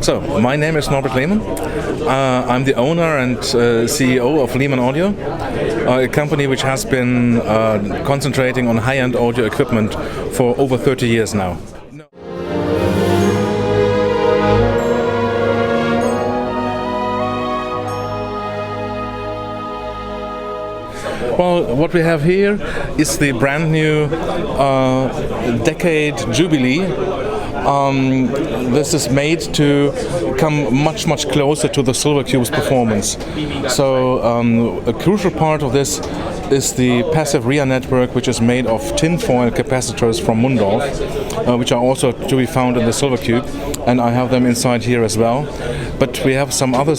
So, my name is Norbert Lehmann. I'm the owner and CEO of Lehmann Audio, a company which has been concentrating on high-end audio equipment for over 30 years now. Well, what we have here is the brand new decade jubilee. This is made to come much closer to the Silver Cube's performance. So a crucial part of this is the passive rear network, which is made of tinfoil capacitors from Mundorf, which are also to be found in the Silver Cube, and I have them inside here as well. But we have some other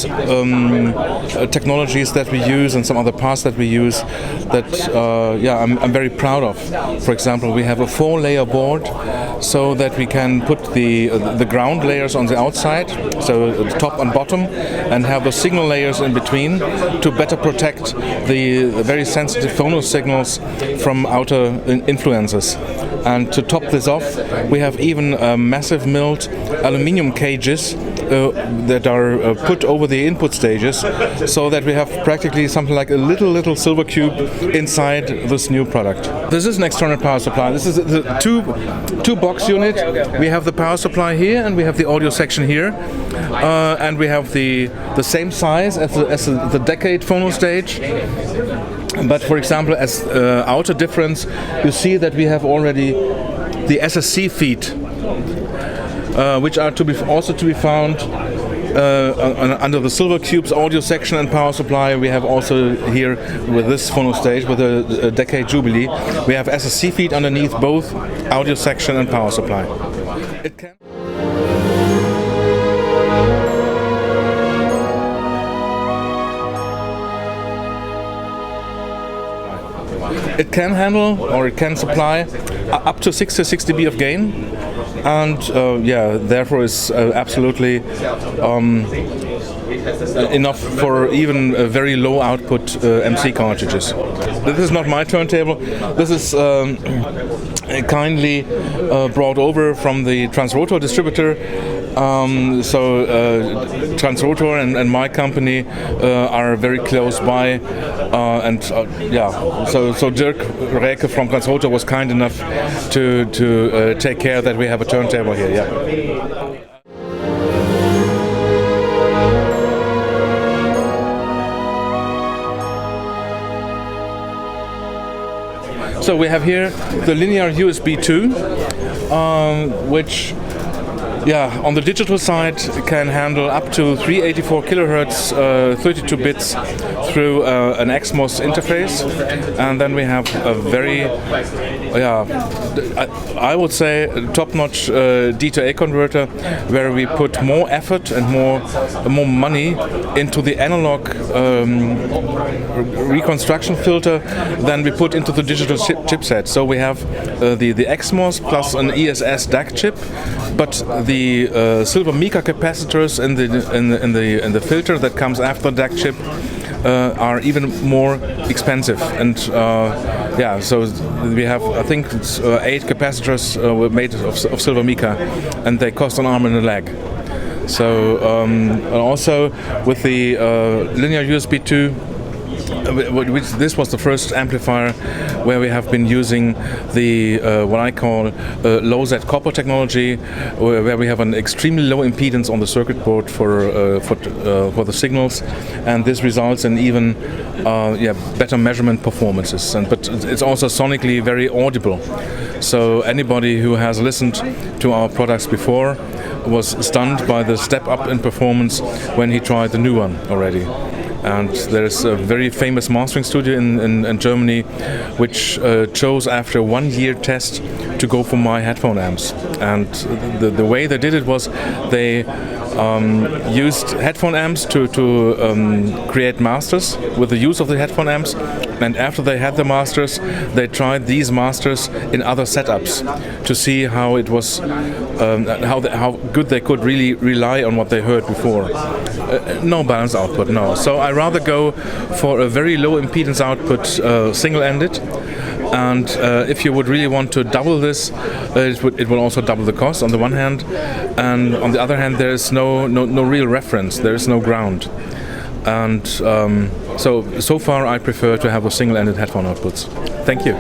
technologies that we use and some other parts that we use that I'm very proud of. For example, we have a 4-layer board so that we can put the ground layers on the outside, so top and bottom, and have the signal layers in between to better protect the very sensitive phono signals from outer influences. And to top this off, we have even massive milled aluminium cages that are put over the input stages, so that we have practically something like a little Silver Cube inside this new product. This is an external power supply. This is the two box unit. We have the power supply here, and we have the audio section here, and we have the same size as the Decade phono stage. But for example, as outer difference, you see that we have already the SSC feet, which are also to be found under the Silver Cube's audio section and power supply. We have also here with this phono stage, with the Decade Jubilee, we have SSC feet underneath both audio section and power supply. It can handle, or it can supply up to 60 dB of gain, and therefore is absolutely enough for even very low output MC cartridges. This is not my turntable. This is kindly brought over from the Transrotor distributor. Transrotor and my company are very close by, so Dirk Räke from Transrotor was kind enough to take care that we have a turntable here. Yeah. So we have here the linear USB 2, which on the digital side can handle up to 384 kilohertz, 32 bits through an XMOS interface, and then we have a very, I would say, top-notch D2A converter, where we put more effort and more money into the analog reconstruction filter than we put into the digital chipset. So we have the XMOS plus an ESS DAC chip, but the silver mica capacitors in the filter that comes after the DAC chip are even more expensive, and so we have, I think it's 8 capacitors were made of silver mica, and they cost an arm and a leg. So also with the linear USB 2, this was the first amplifier where we have been using the what I call low Z copper technology, where we have an extremely low impedance on the circuit board for the signals, and this results in even better measurement performances. But it's also sonically very audible. So anybody who has listened to our products before was stunned by the step up in performance when he tried the new one already. And there's a very famous mastering studio in Germany which chose after 1 year test to go for my headphone amps. And the way they did it was they used headphone amps to create masters with the use of the headphone amps, and after they had the masters, they tried these masters in other setups to see how it was, how good they could really rely on what they heard before. No balance output, no. So I rather go for a very low impedance output, single-ended, And if you would really want to double this, it will also double the cost on the one hand, and on the other hand, there is no real reference. There is no ground, and so far I prefer to have a single-ended headphone outputs. Thank you.